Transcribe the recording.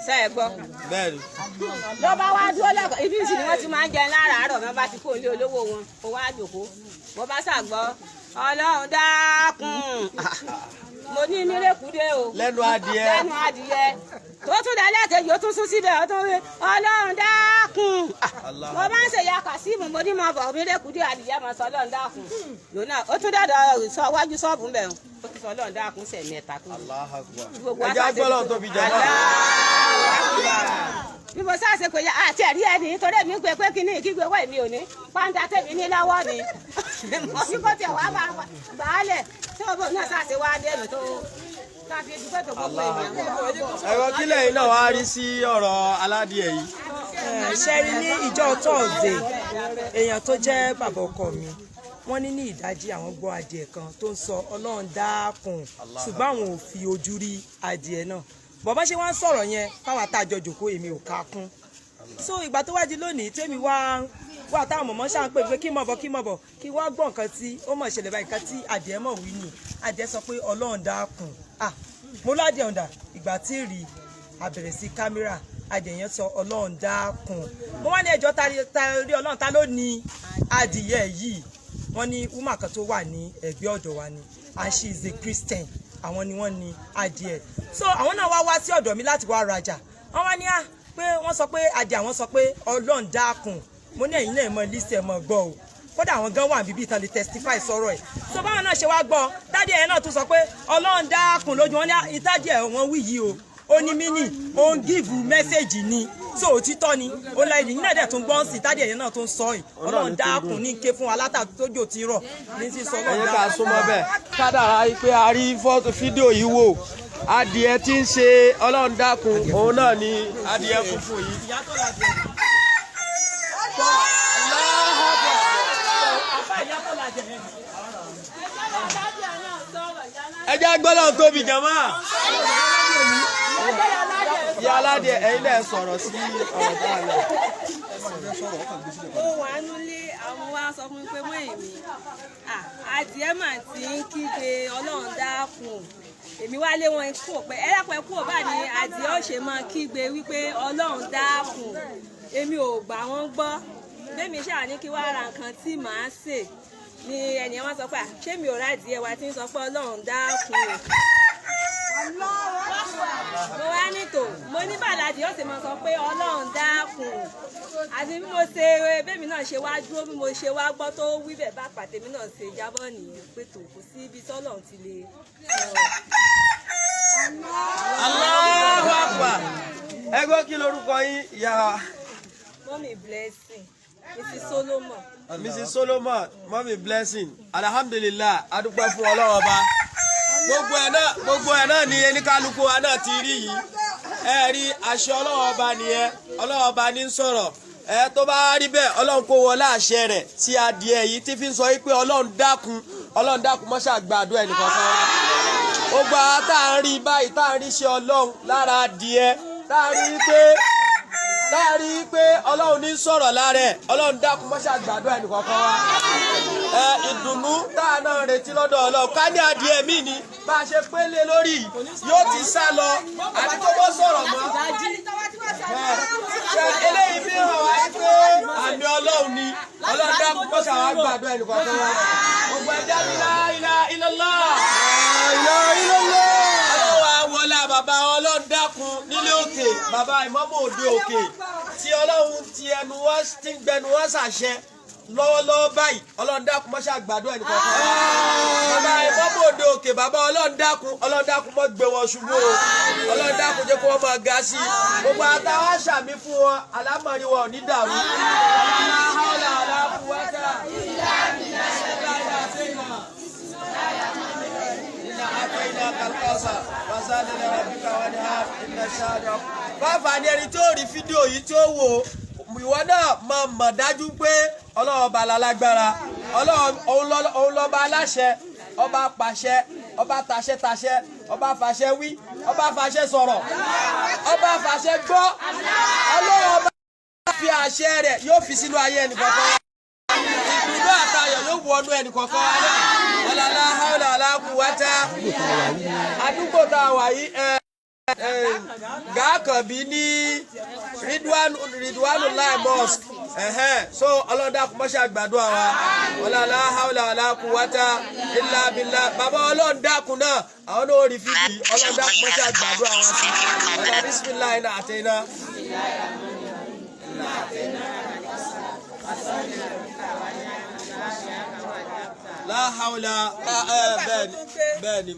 ṣe é gbọ́. bẹ́ẹ̀ni. ló bá wá dúró lẹ́kọ̀ọ́ ibi ìsìn ni wọ́n ti máa ń jẹ láràárọ̀ bí wọ́n bá ti kó ilé olówó wọn kó wá jòkó mo bá ṣàgbọ́ Ọlọ́run dákun mo ní nírèkúdé o lẹ́nu adìẹ tó tún dá lẹ́kẹ̀jì ó tún sún síbẹ̀ ó tún rí Ọlọ́run dákun mo máa ń ṣe ya Kàsímù mo ní mo bọ̀ nírèkúdé adìyẹ mo sọ Ọlọ́run dákun lónà ó tún dàdọ̀ sọ wájú ṣọ́ọ̀bù mbẹ̀ ó tún sọ Ọlọ́run dákun sẹ̀mẹ́ta tó ẹja gbọ́dọ̀ tóbi jẹ́ bí mo sáà pé àti ẹ̀rí ẹni torí èmi ń pè pé kíní ìkígbe wọ́ èmi ò ní pàǹdà tèmi ní lọ́wọ́ ni bí kò tiẹ̀ wá bàálẹ̀ tí ó bò náà sáà ṣe wá dé èmi tó káfí dúpẹ́ tó gbogbo èèyàn. ẹ̀rọ kílẹ̀ yìí náà wá rí sí ọ̀rọ̀ aládìẹ yìí. ṣe rí ní ìjọ tọ́ọ̀dẹ̀ èèyàn tó jẹ́ bàbá ọkọ mi wọ́n ní ìdájí àwọn gbọ́ adìẹ kan tó ń sọ Ọlọ́run dákun ṣùgbọ́n àwọn ò fi ojú rí adìẹ náà bọ̀bá ṣe wá ń sọ̀rọ̀ yẹn fáwọn àtàjọ jòkó èmi ò ká kún so ìgbà tó wá di lónìí tèmi wá táwọn mọ̀mọ́ ṣáà ń pè pé kí mọ̀ bọ̀ kí wá gbọ́ nǹkan tí ó mọ̀ ṣẹlẹ̀ báyìí nǹkan tí adìẹ mọ̀ wí ni adìẹ sọ pé Ọlọ́run dákun mo ládìẹ ọ̀dà ìgbà tí rí àbẹ̀rẹ̀ sí kámẹ́rà adìẹ yẹn sọ Ọlọ́run dákun mo wá ní ẹjọ́ rí Ọlọ́run ta ló ní adìẹ yìí wọ́n ní woman kan tó wà ní ẹ̀gbẹ́ ọ̀dọ̀ wa ni and she is a Christian àwọn ni wọ́n ní adìẹ so àwọn náà wá sí ọ̀dọ̀ mi láti wá rajà wọ́n wá ní pé wọ́n sọ pé adìẹ àwọn sọ pé Ọlọ́run dákun mo ní ẹ̀yin náà mọ lísẹ̀ mọ gbọ́ o kódà àwọn gan wà bíbí ìtàn lè testify sọ̀rọ̀ ẹ̀ so báwọn náà ṣe wá gbọ́ dádìẹ yẹn náà tún sọ pé Ọlọ́run dákun lójú wọn ní ìtàdìẹ wọn wí yìí o ó ní mínì ó ń gíìfù mẹ́sẹ̀gì ni so òtítọ́ ni ó láì yìí náà dẹ̀ tún gbọ́n sí ìtàdìẹ yẹn náà tún sọ ẹ̀ Ọlọ́run dákun ní ké fún wa látàtójò tí rọ̀ ní sí sọ Ọlọ́run dákun. ẹ̀yẹ́ ká súnmọ́ bẹ́ẹ̀ kádàrá pé a rí fídíò yìí wò adìẹ tí ń ṣe Ọlọ́run dákun òun náà ni adìẹ funfun yìí. ẹ jẹ́ gbọ́dọ̀ tóbi jàmá. ìyá aládìẹ ẹ̀yin náà sọ̀rọ̀ sí ọ̀rọ̀ tá a lọ. ó wà nílé àwọn wa sọ fún mi pé mọ́ èmi adìẹ mà ti ń kígbe Ọlọ́run dákun èmi wá lé wọn kúrò pé ẹlẹ́pẹ́ kúrò bá ní adìẹ ó ṣe máa kígbe wípé Ọlọ́run dákun èmi ò gbà wọ́n gbọ́ bẹ́ẹ̀mi ṣáà ní kí wàá ra nǹkan tí màá sè ni ẹnìyẹn wọn sọ pé ṣé mi ò rà díẹ̀ wá tí ń sọ pé Ọlọ́run dákun mo wá nítò mo ní bàlàdì ó sì máa sọ pé Ọlọ́run dákun àti bí mo ṣe bẹ́ẹ̀mi náà ṣe wá dúró bí mo ṣe wá gbọ́ tó wí bẹ̀ bá pàtẹ́mi náà ṣe jábọ́ nìyẹn pé tò kò sí ibi tọ́lọ́run ti lè Allahu Akbar. ẹ gbọ́ kí lorúkọ yín ìyá wa. Mommy Blessing Mrs. Solomon. Mrs. Solomon Mommy Blessing alhamdulillah adúpẹ́ fún Ọlọ́run Ọba gbogbo ẹ̀ náà ni ẹnikálukú wa náà ti rí yìí ẹ rí àṣẹ Ọlọ́run Ọba nìyẹn Ọlọ́run Ọba ní sọ̀rọ̀ ẹ tó bá rí bẹ́ẹ̀ Ọlọ́run kó wọlé àṣẹ rẹ̀ tí adìẹ yìí ti fi ń sọ pé Ọlọ́run dákun mọ́ṣá gbàdúrà ẹnìkan kan wá ó gba tá à ń rí báyìí tá à ń rí ṣe Ọlọ́run lára adìẹ tá à ń rí pé Ọlọ́run ní sọ̀rọ̀ lára ẹ̀ Ọlọ́run dákun mọ́ṣá gbàdúrà ẹnìkan kan wá ìdùnnú tá a náà retí lọ́dọ̀ Ọlọ́run ká ní adìẹ mí ni bá a ṣe pélé lórí yóò ti sá lọ àti tó bọ́ sọ̀rọ̀ mọ́ eléyìí fi hàn wá pé àmì Ọlọ́run ni Ọlọ́run dákun mọ́ṣá wá gbàdúrà ẹnìkan kan wá gbogbo ẹja ní la ilaha illallah wọlé bàbá Ọlọ́run dákun nílé òkè bàbá ìmọ̀mọ́ òde òkè tí Ọlọ́run ti ẹnu wá ti ń gbẹnu wá ṣàṣẹ lọ́wọ́lọ́wọ́ báyìí Ọlọ́run dákun mọ́ ṣàgbàdo ẹnì kọ̀ọ̀kan bàbá ìmọ̀mọ́ òde òkè bàbá Ọlọ́run dákun mọ́ gbé wọn ṣubú o Ọlọ́run dákun jẹ́ kó wọ́n máa ga sí i gbogbo àtàwọn àṣàmì fún wọn alámọ̀rí wọn ò ní dàrú. fáfà ni ẹni tí ó rí fídíò yìí tí ó wò ìwọ náà mọ̀ dájú pé Ọlọ́run ọba lálágbára Ọlọ́run òun lọ́ba aláṣẹ ọba pàṣẹ ọba tàṣẹ ọba fàṣẹ wí ọba fàṣẹ sọ̀rọ̀ ọba fàṣẹ gbọ́ Ọlọ́run ọba fi àṣẹ rẹ̀ yóò fi sínú ayé ẹnìkọ̀ọ̀kan ìdùnnú àtayọ̀ yóò wọnú ẹnìkọ̀ọ̀kan wa náà wala hawla wala quwwata àdúgbò tá a wà yìí Gàkànbí ní Ridwanullah Mosque so ọlọ́dà kò mọ́ṣẹ́ àgbàdo àwa ọlọ́lá haúlà ọlá quwwata illa billah bàbá ọlọ́dàkùn náà àwọn náà rí fídì ọlọ́dà kò mọ́ṣẹ́ àgbàdo àwa sí ọlá bisimilayi náà àtẹ̀yìnà. La haula bẹ́ẹ̀ni.